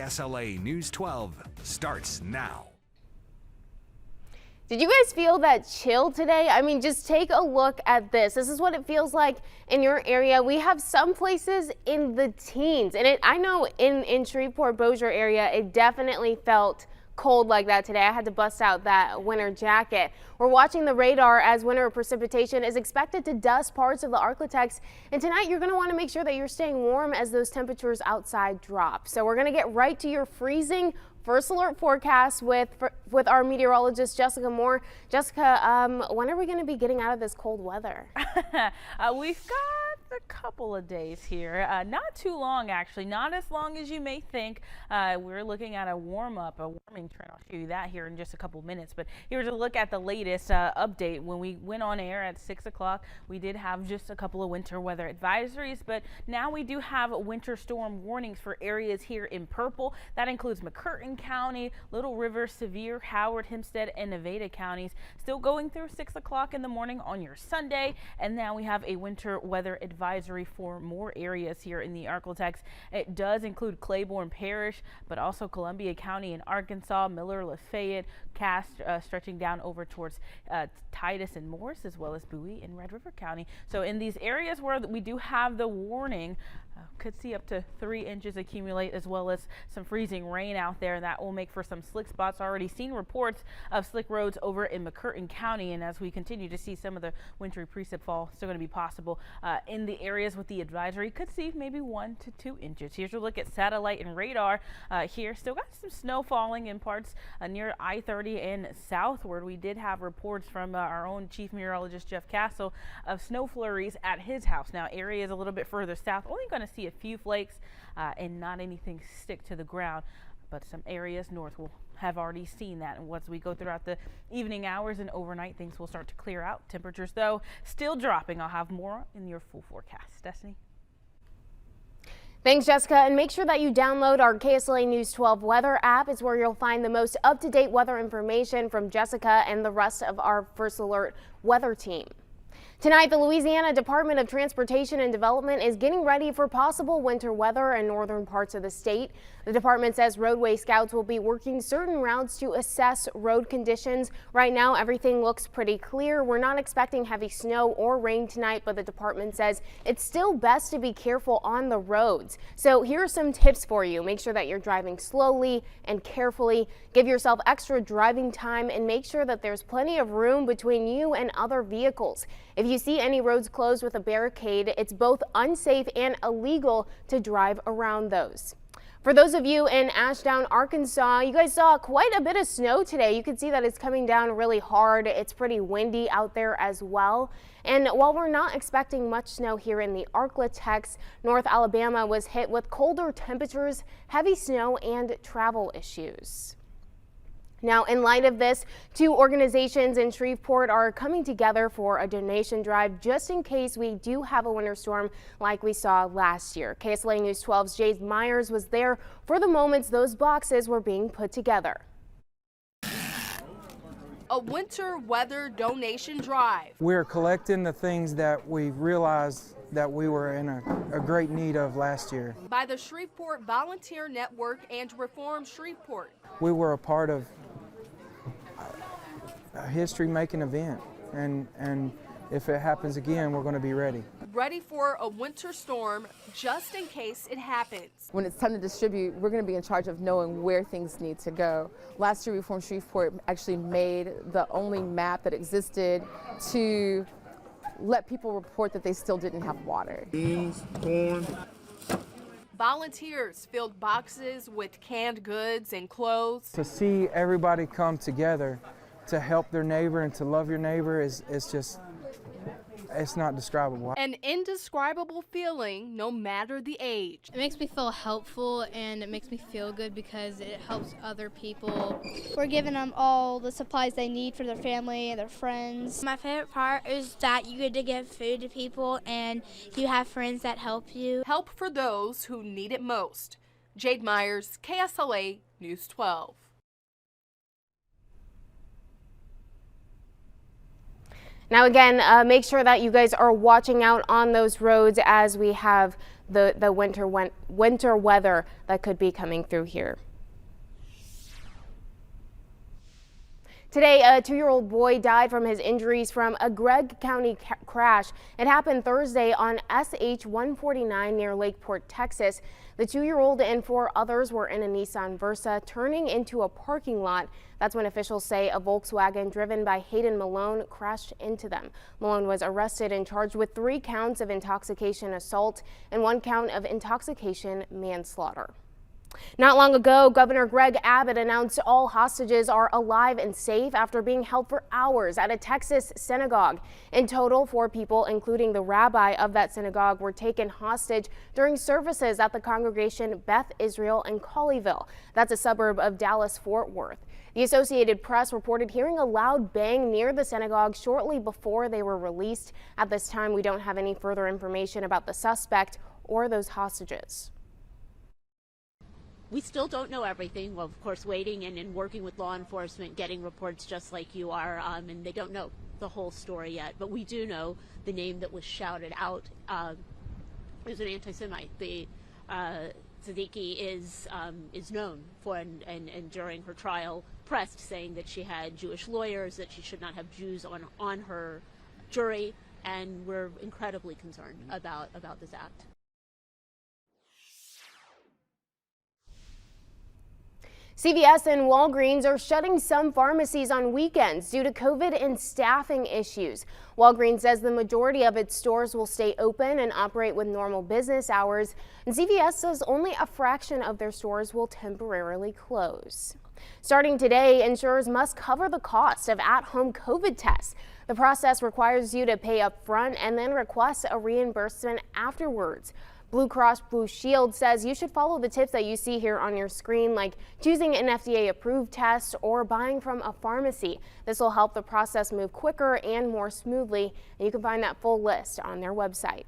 SLA News 12 starts now. Did you guys feel that chill today? I mean, just take a look at this. This is what it feels like in your area. We have some places in the teens, and I know in Shreveport Bossier area, it definitely felt cold like that today. I had to bust out that winter jacket. We're watching the radar as winter precipitation is expected to dust parts of the ArkLaTex. And tonight you're going to want to make sure that you're staying warm as those temperatures outside drop. So we're going to get right to your freezing first alert forecast with our meteorologist Jessica Moore. Jessica, when are we going to be getting out of this cold weather? We've got a couple of days here, not too long actually, not as long as you may think. We're looking at a warming trend. I'll show you that here in just a couple minutes, but here's a look at the latest update. When we went on air at 6 o'clock, we did have just a couple of winter weather advisories, but now we do have winter storm warnings for areas here in purple. That includes McCurtain County, Little River, Sevier, Howard, Hempstead, and Nevada counties. Still going through 6 o'clock in the morning on your Sunday, and now we have a winter weather advisory for more areas here in the ArkLaTex. It does include Claiborne Parish, but also Columbia County in Arkansas, Miller, Lafayette, Cass, stretching down over towards Titus and Morris, as well as Bowie and Red River County. So in these areas where we do have the warning, could see up to 3 inches accumulate, as well as some freezing rain out there. That will make for some slick spots. Already seen reports of slick roads over in McCurtain County, and as we continue to see some of the wintry precip fall still going to be possible in the areas with the advisory, could see maybe 1 to 2 inches. Here's a look at satellite and radar. Here still got some snow falling in parts near I-30 and southward. We did have reports from our own chief meteorologist Jeff Castle of snow flurries at his house. Now areas a little bit further south only going to see a few flakes and not anything stick to the ground, but some areas north will have already seen that. And once we go throughout the evening hours and overnight, things will start to clear out. Temperatures though still dropping. I'll have more in your full forecast. Destiny. Thanks, Jessica, and make sure that you download our KSLA News 12 weather app. It's where you'll find the most up-to-date weather information from Jessica and the rest of our First Alert weather team. Tonight, the Louisiana Department of Transportation and Development is getting ready for possible winter weather in northern parts of the state. The department says roadway scouts will be working certain routes to assess road conditions. Right now, everything looks pretty clear. We're not expecting heavy snow or rain tonight, but the department says it's still best to be careful on the roads. So here are some tips for you. Make sure that you're driving slowly and carefully. Give yourself extra driving time and make sure that there's plenty of room between you and other vehicles. If you see any roads closed with a barricade, it's both unsafe and illegal to drive around those. For those of you in Ashdown, Arkansas, you guys saw quite a bit of snow today. You can see that it's coming down really hard. It's pretty windy out there as well. And while we're not expecting much snow here in the ArkLaTex, North Alabama was hit with colder temperatures, heavy snow, and travel issues. Now, in light of this, 2 organizations in Shreveport are coming together for a donation drive just in case we do have a winter storm like we saw last year. KSLA News 12's Jade Myers was there for the moments those boxes were being put together. A winter weather donation drive. We're collecting the things that we realized that we were in a great need of last year. By the Shreveport Volunteer Network and Reform Shreveport. We were a part of a history-making event, and if it happens again, we're going to be ready. Ready for a winter storm just in case it happens. When it's time to distribute, we're going to be in charge of knowing where things need to go. Last year, Reform Shreveport actually made the only map that existed to let people report that they still didn't have water. Beans, corn. Volunteers filled boxes with canned goods and clothes. To see everybody come together to help their neighbor and to love your neighbor is just, it's not describable. An indescribable feeling no matter the age. It makes me feel helpful and it makes me feel good because it helps other people. We're giving them all the supplies they need for their family and their friends. My favorite part is that you get to give food to people and you have friends that help you. Help for those who need it most. Jade Myers, KSLA News 12. Now again, make sure that you guys are watching out on those roads as we have the winter weather that could be coming through here. Today, a 2-year-old boy died from his injuries from a Gregg County crash. It happened Thursday on SH 149 near Lakeport, Texas. The 2-year-old and 4 others were in a Nissan Versa turning into a parking lot. That's when officials say a Volkswagen driven by Hayden Malone crashed into them. Malone was arrested and charged with 3 counts of intoxication assault and 1 count of intoxication manslaughter. Not long ago, Governor Gregg announced all hostages are alive and safe after being held for hours at a Texas synagogue. In total, 4 people, including the rabbi of that synagogue, were taken hostage during services at the congregation Beth Israel in Colleyville. That's a suburb of Dallas-Fort Worth. The Associated Press reported hearing a loud bang near the synagogue shortly before they were released. At this time, we don't have any further information about the suspect or those hostages. We still don't know everything. Well, of course, waiting and working with law enforcement, getting reports just like you are, and they don't know the whole story yet. But we do know the name that was shouted out. It was an anti-Semite. The Siddiqui is known for, and during her trial, pressed, saying that she had Jewish lawyers, that she should not have Jews on her jury, and we're incredibly concerned about this act. CVS and Walgreens are shutting some pharmacies on weekends due to COVID and staffing issues. Walgreens says the majority of its stores will stay open and operate with normal business hours, and CVS says only a fraction of their stores will temporarily close. Starting today, insurers must cover the cost of at-home COVID tests. The process requires you to pay up front and then request a reimbursement afterwards. Blue Cross Blue Shield says you should follow the tips that you see here on your screen, like choosing an FDA-approved test or buying from a pharmacy. This will help the process move quicker and more smoothly, and you can find that full list on their website.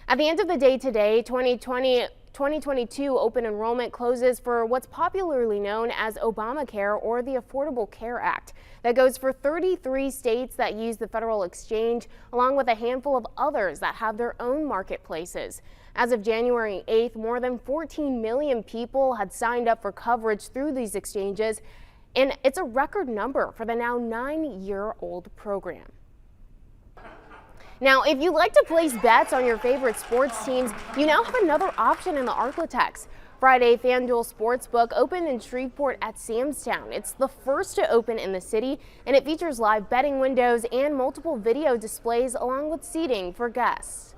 At the end of the day today, 2022 open enrollment closes for what's popularly known as Obamacare, or the Affordable Care Act. That goes for 33 states that use the federal exchange, along with a handful of others that have their own marketplaces. As of January 8th, more than 14 million people had signed up for coverage through these exchanges, and it's a record number for the now 9-year-old program. Now, if you like to place bets on your favorite sports teams, you now have another option in the ArkLaTex. Friday, Fanduel Sportsbook opened in Shreveport at Samstown. It's the first to open in the city, and it features live betting windows and multiple video displays along with seating for guests.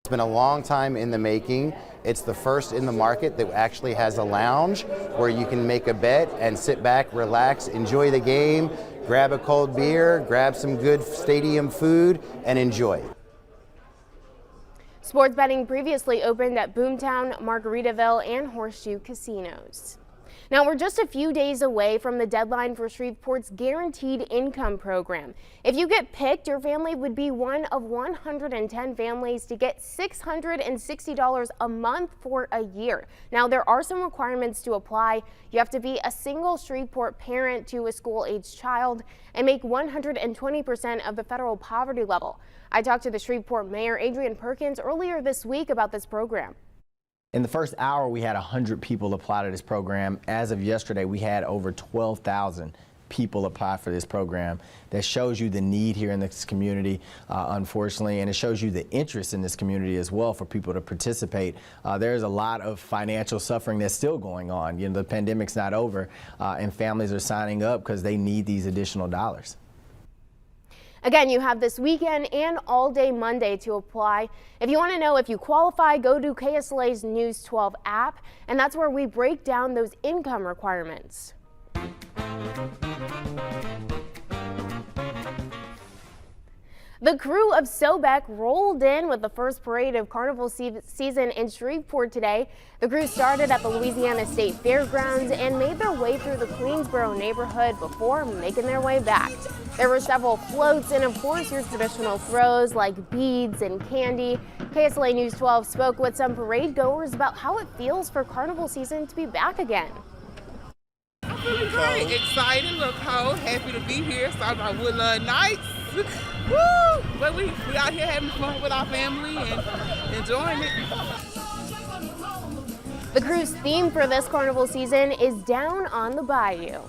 It's been a long time in the making. It's the first in the market that actually has a lounge where you can make a bet and sit back, relax, enjoy the game, grab a cold beer, grab some good stadium food, and enjoy. Sports betting previously opened at Boomtown, Margaritaville, and Horseshoe casinos. Now, we're just a few days away from the deadline for Shreveport's Guaranteed Income Program. If you get picked, your family would be one of 110 families to get $660 a month for a year. Now, there are some requirements to apply. You have to be a single Shreveport parent to a school-aged child and make 120% of the federal poverty level. I talked to the Shreveport Mayor, Adrian Perkins, earlier this week about this program. In the first hour, we had 100 people apply to this program. As of yesterday, we had over 12,000 people apply for this program. That shows you the need here in this community, unfortunately, and it shows you the interest in this community as well for people to participate. There's a lot of financial suffering that's still going on. You know, the pandemic's not over, and families are signing up because they need these additional dollars. Again, you have this weekend and all day Monday to apply. If you want to know if you qualify, go to KSLA's News 12 app, and that's where we break down those income requirements. The crew of Sobek rolled in with the first parade of carnival season in Shreveport today. The crew started at the Louisiana State Fairgrounds and made their way through the Queensboro neighborhood before making their way back. There were several floats and, of course, your traditional throws like beads and candy. KSLA News 12 spoke with some parade goers about how it feels for carnival season to be back again. I'm feeling great, excited, look cold, happy to be here. Started my Woodland Nights. Woo! But we out here having fun with our family and enjoying it. The cruise theme for this carnival season is Down on the Bayou.